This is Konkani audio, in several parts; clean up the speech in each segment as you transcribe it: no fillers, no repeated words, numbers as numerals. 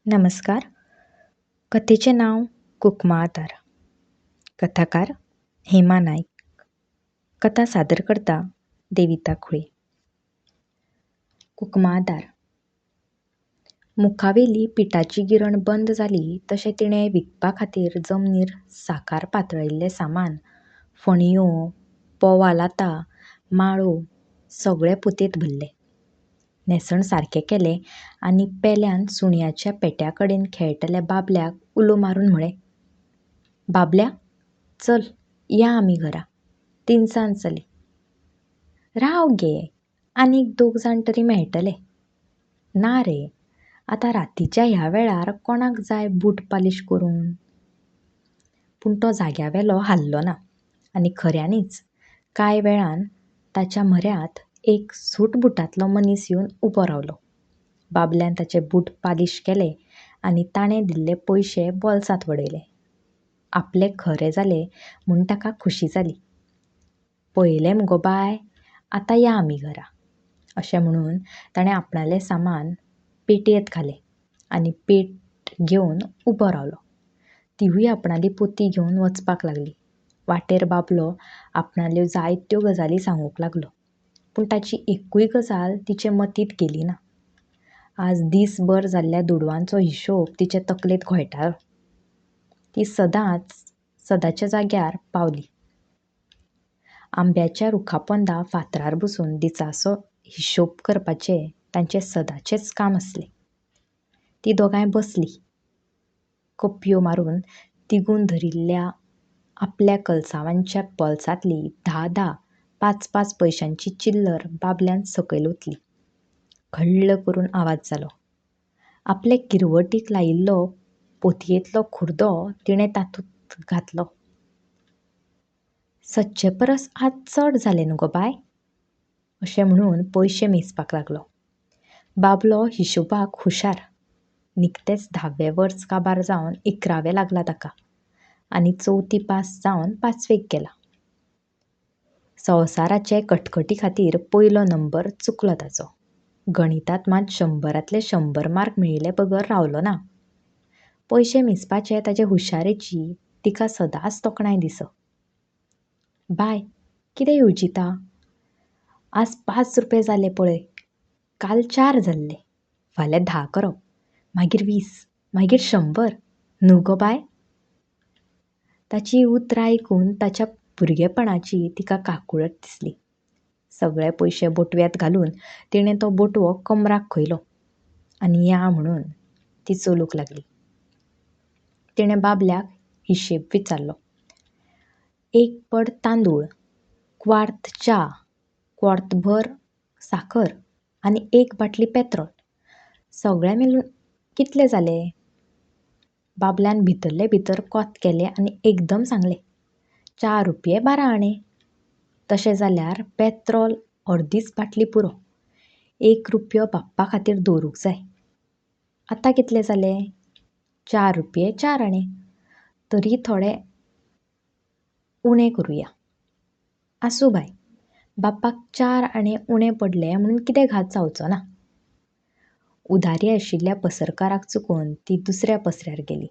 नमस्कार. कथेचे नाव कुकमाळातार. कथाकार हेमा नाईक. कथा सादर करता देविता खुळे. कुकमाळातार. मुखावेली पिठाची गिरण बंद जाली तशें तिणें विकपा खातीर जमनीर साकार पातळिल्लें सामान, फणयो, पोवा लातां, माळो सगळें पोतयेंत भरलें. नेसण सारकें केलें आनी पेल्यान सुण्याच्या पेट्या कडेन खेळटल्या बाबल्याक उलो मारून म्हळें, बाबल्या, चल या आमी घरा, तिनसांज जाली. राव गे, आनीक 2 जाण तरी मेळटले. ना रे, आतां रातीच्या ह्या वेळार कोणाक जाय बूट पालीश करून. पूण तो जाग्यावेलो हाल्लो ना आनी खऱ्यांनीच कांय वेळान ताच्या म्हऱ्यांत एक सूटबुटांतलो मनीस येवन उबो रावलो. बाबल्यान ताचे बूट पालीश केले आनी ताणें दिल्ले पयशे बोल्सांत वडयले. आपलें खरें जालें म्हूण ताका खुशी जाली. पळयलें मुगो बाय, आतां या आमी घरा. अशें म्हणून ताणें आपणालें सामान पेटयेंत घालें आनी पेट घेवन उबो रावलो. तिवूय आपणाली पोती घेवन वचपाक लागली. वाटेर बाबलो आपणाल्यो जायत्यो गजाली सांगूंक लागलो. पूण ताची एक्कूय गजाल तिचे मतींत गेली ना. आज दीसभर जाल्ल्या दुडवांचो हिशोब तिचे तकलेंत घोळटालो. ती सदांच्या जाग्यार पावली. आंब्याच्या रुखापोंदा फातरार बसून दिसाचो हिशोब करपाचें तांचें सदांचेंच काम आसलें. तीं दोगांय बसलीं. कपयो मारून तिगून धरिल्ल्या आपल्या कलसांवांच्या बोल्सांतली 10-10, 5-5 पयशांची चिल्लर बाबल्यान सकयल ओतली. खळ्ळ करून आवाज जालो. आपले किरवटीक लायिल्लो पोतयेंतलो खुर्दो तिणें तातूंत घातलो. सदचे परस आज चड जालें न्हू गो बाय, अशें म्हणून पयशे मेजपाक लागलो. बाबलो हिशोबाक हुशार. निकतेंच 10वें वर्स काबार जावन 11वें लागलां ताका आनी 4थी पास जावन 5वेक गेला. संवसाराचे कटकटी खातीर पयलो नंबर चुकलो ताचो. गणितांत मात 100रांतले 100 मार्क मेळिल्ले बगर रावलो ना. पयशे मेजपाचे ताचे हुशारेची तिका सदांच तोखणाय दिसो. बाय, कितें येवजिता? आज 5 रुपये जाले पळय, काल 4 जाल्ले, फाल्यां 10 करप, मागीर 20, मागीर 100, न्हू गो बाय? ताची उतरां आयकून ताच्या भुरगेपणाची तिका काकुळट दिसली. सगळे पयशे बोटव्यांत घालून तिणें तो बोटवो कमराक खंयलो आनी या म्हणून ती चलूंक लागली. तिणें बाबल्याक हिशेब विचारलो. 1 पड तांदूळ, क्वार्त च्या, क्वार्तभर साखर आनी 1 बाटली पेत्रोल, सगळें मेळून कितले जाले? बाबल्यान भितरले भितर कोंत केले आनी एकदम सांगलें, 4 रुपये 12 आणे. तशें जाल्यार पेत्रोल अर्दीच बाटली पुरो. 1 रुपयो बाप्पा खातीर दवरूंक जाय. आतां कितले जाले? 4 रुपये 4 आणे. तरी थोडे उणें करुया. आसूं बाय, बाप्पाक 4 आणे उणें पडले म्हणून कितें घात जावचो ना. उधारी आशिल्ल्या पसरकाराक चुकोवन ती दुसऱ्या पसऱ्यार गेली.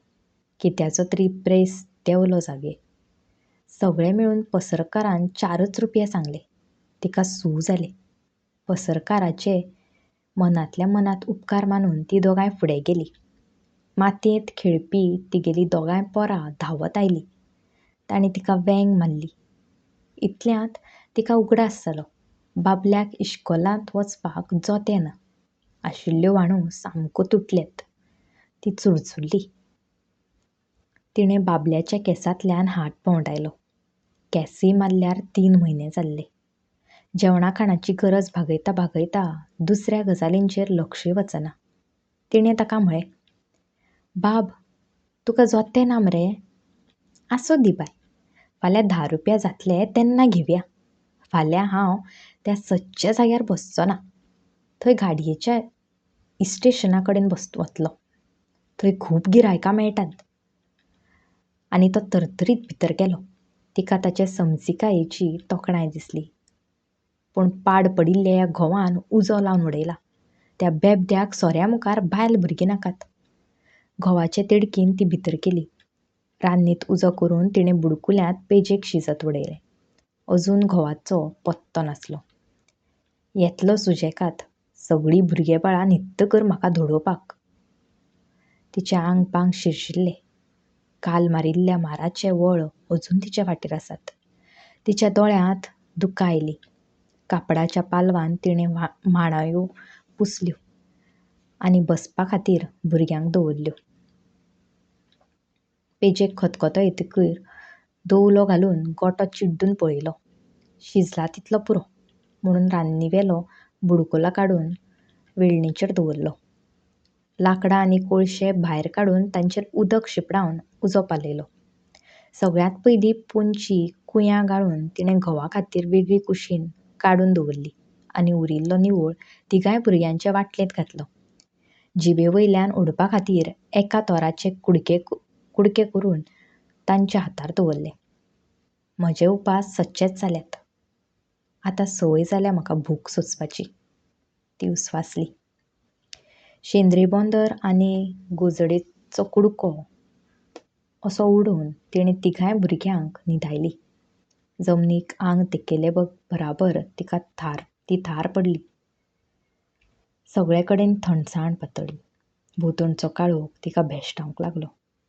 कित्याचो तरी प्रेस देंवलो जागे. सगळें मेळून पसरकारान 4च रुपये सांगले. तिका सू जालें. पसरकाराचे मनांतल्या मनांत उपकार मानून तीं दोगांय फुडें गेलीं. मातयेंत खेळपी तिगेलीं दोगांय पोरां धांवत आयलीं. तांणी तिका वेंग मारली. इतल्यांत तिका उगडास जालो. बाबल्याक इश्कोलांत वचपाक जोतें ना. आशिल्ल्यो वाणू सामको तुटल्यात. ती चुडचुडली. तिणें बाबल्याच्या केंसांतल्यान हात भोंवडायलो. केंसूय मारल्यार 3 म्हयने जाल्ले. जेवणा खाणाची गरज भागयता दुसऱ्या गजालींचेर लक्षूय वचना. तिणें ताका म्हळें, बाब, तुका जोतें ना मरे? आसूं दी बाय, फाल्यां 10 रुपया जातले तेन्ना घेवया. फाल्यां हांव त्या सदच्या जाग्यार बसचो ना. थंय गाडयेच्या इस्टेशना कडेन वतलो. थंय खूब गिरायकां मेळटात. आनी तो तरतरीत भितर गेलो. तिका ताचे समजिकायेची तोखणाय दिसली. पूण पाड पडिल्ल्या ह्या घोवान उजो लावन उडयला. त्या बेबद्याक सोऱ्या मुखार बायल भुरगीं नाकात. घोवाचे तिडकीन ती भितर केली. रान्नीत उजो करून तिणें बुडकुल्यांत पेजेक शिजत उडयलें. अजून घोवाचो पत्तो नासलो. येतलो सुजेकात, सगळीं भुरगेबाळां न्हिद्द कर म्हाका धोडोवपाक. तिचें आंग पांग शिरशिल्लें. काल मारिल्ल्या माराचे वळ अजून तिचे फाटीर आसात. तिच्या दोळ्यांत दुकां आयलीं. कापडाच्या पालवान तिणें मांडायो पुसल्यो आनी बसपा खातीर भुरग्यांक दवरल्यो. पेजेक खतखतो येतकीर दवलो घालून गोटो चिड्डून पळयलो. शिजला तितलो पुरो म्हणून रान्नीवेलो बुडकुलो काडून वेळणीचेर दवरलो. लांकडां आनी कोळशे भायर काडून तांचेर उदक शिपडावन उजो पालयलो. सगळ्यांत पयलीं पोंची कुंयां गाळून तिणें घोवा खातीर वेगळी कुशीन काडून दवरली आनी उरिल्लो निवळ तिगाय भुरग्यांचे वाटलेंत घातलो. जिबे वयल्यान ओडपा खातीर एका तोराचे कुडके करून तांच्या हातार दवरले. म्हजे उपास सदचेच जाल्यात. आतां संवय जाल्या म्हाका भूक सोंसपाची. ती उस्वासली. शेंद्री बोंदर आनी गोजडेचो कुडको असो उडोवन तिणें तिगाय भुरग्यांक न्हिदायली. जमनीक आंग तेक्केले बराबर ती थार पडली. सगळे कडेन थंडसाण पातळ्ळी. भोंवतणचो काळोख तिका भेश्टावंक लागलो.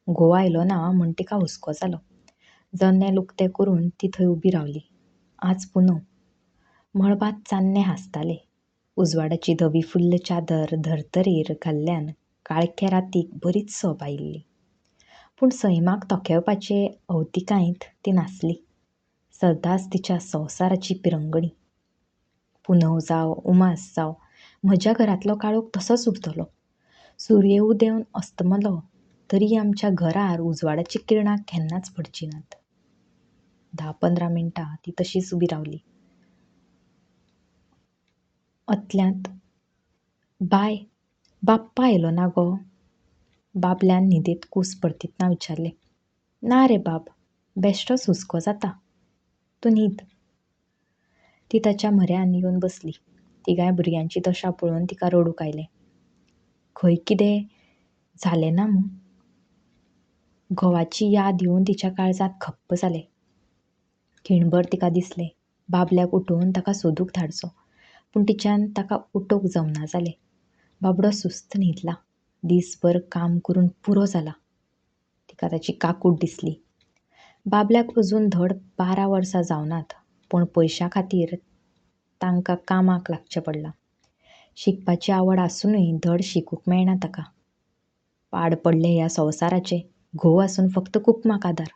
घोव आयलो ना म्हूण तिका हुस्को जालो. जनेल उक्ते करून ती थंय उबी रावली. आज पुनव. मळबांत चान्ने हांसताले. उजवाडाची धवी फुल्ल चादर धर्तरेर घाल्ल्यान काळख्या रातीक बरीच सोब आयिल्ली. पूण सैमाक तोखेवपाचे अवतिकायेंत ती नासली. सदांच तिच्या संवसाराची पिरंगणी. पुनव जावं उमास जावं म्हज्या घरांतलो काळोख तसोच उरतलो. सूर्य उदेंवन अस्तमलो तरी आमच्या घरार उजवाडाची किरणां केन्नाच पडची नात. 10-15 मिनटां ती तशीच उबी रावली. अतल्यांत बाय, बाप्पा आयलो ना गो? बाबल्यान न्हिदेंत कूस परतीतना विचारलें. ना रे बाब, बेश्टोच हुस्को जाता. तूं न्हीद. ती ताच्या म्हऱ्यान येवन बसली. तिगाय भुरग्यांची दशा पळोवन तिका रडूंक आयलें. खंय कितें जालें ना मूं? घोवाची याद येवन तिच्या काळजांत खप्प जालें. खिणभर तिका दिसलें बाबल्याक उठोवन ताका सोदूंक धाडचो, पूण तिच्यान ताका उठोवंक जमना जालें. बाबडो सुस्त न्हिदला. दीसभर काम करून पुरो जाला. तिका ताची काकूट दिसली. बाबल्याक अजून धड 12 वर्सां जावनात, पूण पयशां खातीर तांकां कामाक लागचें पडलां. शिकपाची आवड आसूनय धड शिकूंक मेळना ताका. पाड पडले ह्या संवसाराचे. घोव आसून फक्त कुकमाक आदार.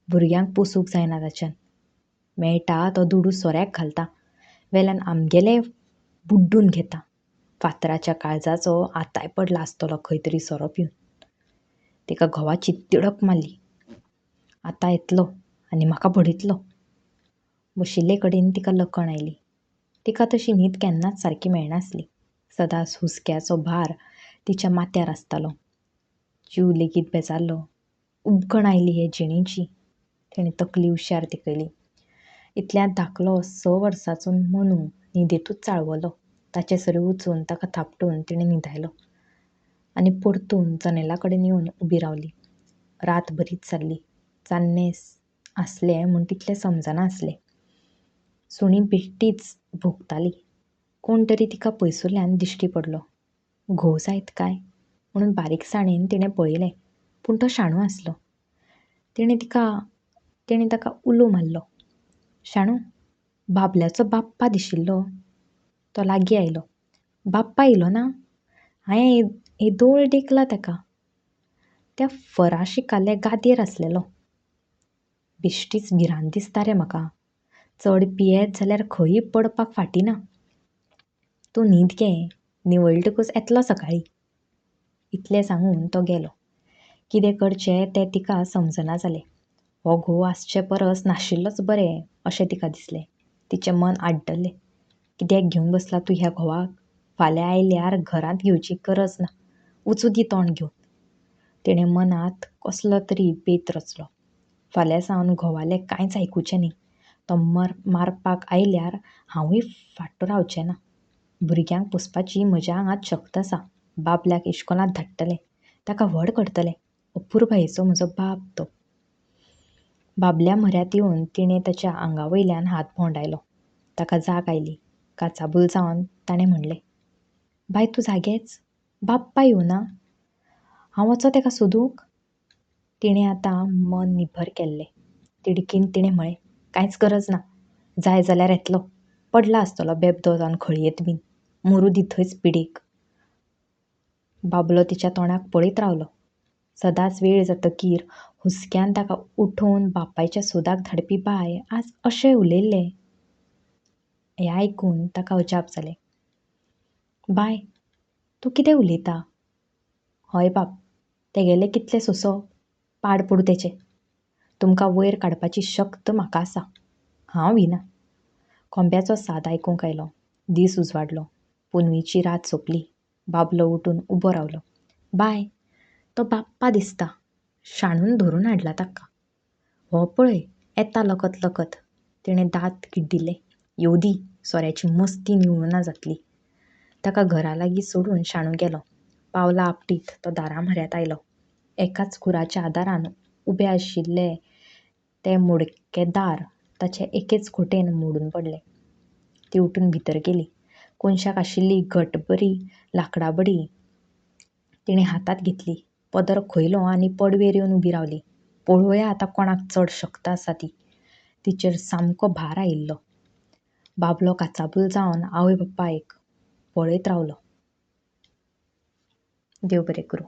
भुरग्यांक पोसूंक जायना ताच्यान. मेळटा तो दुडू सोऱ्याक घालता, वेल्यान आमगेले बुड्डून घेता. फातराच्या काळजाचो आतांय पडला आसतलो खंय तरी सोरो पिवन. तिका घोवाची तिडक मारली. आतां येतलो आनी म्हाका बडयतलो. बशिल्ले कडेन तिका लकण आयली. तिका तशी न्हीद केन्नाच सारकी मेळनासली. सदांच हुस्क्याचो भार तिच्या माथ्यार आसतालो. जीव लेगीत बेजारलो. उबगण आयली हे जिणेची. तिणें तकली हुशार तिकयली. इतल्यांत धाकलो 6 वर्सांचो मनू न्हिदेंतूच चाळवलो. ताचे सरी उचून ताका थापटून तिणें न्हिदायलो आनी परतून जनेला कडेन येवन उबी रावली. रात बरीच जाल्ली. चान्ने आसले म्हूण तितलें समजना आसलें. सुणी बिश्टीच भोगताली. कोण तरी तिका पयसुल्ल्यान दिश्टी पडलो. घोव जायत काय म्हणून बारीकसाणेन तिणें पळयलें, पूण तो शाणू आसलो. तिणें ताका उलो मारलो. शाणू, बाबल्याचो बाप्पा दिशिल्लो. तो लागीं आयलो. बाप्पा येयलो ना? हांवें येदोळ देखला ताका. त्या फराशिकाल्ले गादयेर आसलेलो. बिश्टीच भिरांत दिसता रे म्हाका. चड पियेत जाल्यार खंयी पडपाक फाटी ना. तूं न्हीद घे, निवळटकूच येतलो सकाळीं. इतलें सांगून तो गेलो. कितें करचें तें तिका समजना जालें. हो घोव आसचे परस नाशिल्लोच बरें अशें तिका दिसलें. तिचें मन आड्डलें. कित्याक घेवन बसला तूं ह्या घोवाक? फाल्यां आयल्यार घरांत घेवची गरज ना. वचूं दी तोंड घेवन. तिणें मनांत कसलो तरी बेत रचलो. फाल्यां सावन घोवालें कांयच आयकुचें न्ही. तो मारपाक आयल्यार हांवूय फाट्टो रावचें ना. भुरग्यांक पोसपाची म्हज्या आंगांत शक्त आसा. बाबल्याक इश्कोलांत धाडटलें. ताका व्हड करतलें. अपुरबायेचो म्हजो बाब तो. बाबल्या म्हऱ्यांत येवन तिणें ताच्या आंगावयल्यान हात भोंवडायलो. ताका जाग आयली. काचाबूल जावन ताणें म्हणलें, बाय तूं जागेच? बाप्पा येवना? हांव वचों तेका सोदूंक? तिणें आतां मन निब्बर केल्लें. तिडकीन तिणें म्हळें, कांयच गरज ना. जाय जाल्यार येतलो. पडला आसतलो बेबदो जावन खळयेंत बीन. मरूं दी थंयच पिडेक. बाबलो तिच्या तोंडाक पळयत रावलो. सदांच वेळ जातकीर हुस्क्यान ताका उठोवन बापायच्या सोदाक धाडपी बाय आज अशें उलयल्लें. हें आयकून ताका अजाप जालें. बाय, तूं कितें उलयता? हय बाब, तेगेलें कितलें सोंसो, पाड पडूं तेचें. तुमकां वयर काडपाची शक्त म्हाका आसा. हांव भिना. कोंब्याचो साद आयकूंक आयलो. दीस उजवाडलो. पुनवेची रात सोंपली. बाबलो उठून उबो रावलो. बाय, तो बाप्पा दिसता. शाणून धरून हाडला ताका. हो पळय, येता लकत लकत. तिणें दांत किड्डिल्ले. येवं दी, सोऱ्याची मस्ती निवळना जातली. ताका घरा लागीं सोडून शाणू गेलो. पावलां आपटीत तो दारा म्हऱ्यांत आयलो. एकाच खुराच्या आदारान उबें आशिल्लें तें मोडकें दार ताचे एकेच खोटेन मोडून पडलें. ती उठून भितर गेली. कोनशाक आशिल्ली घटबरी लांकडा बडी तिणें हातांत घेतली. पदर खंयलो आनी पडवेर येवन उबी रावली. पळोवया आतां कोणाक चड शक्त आसा ती. तिचेर सामको भार आयिल्लो. बाबलो काचाबूल जावन आवय बापायक पळयत रावलो. देव बरें करूं.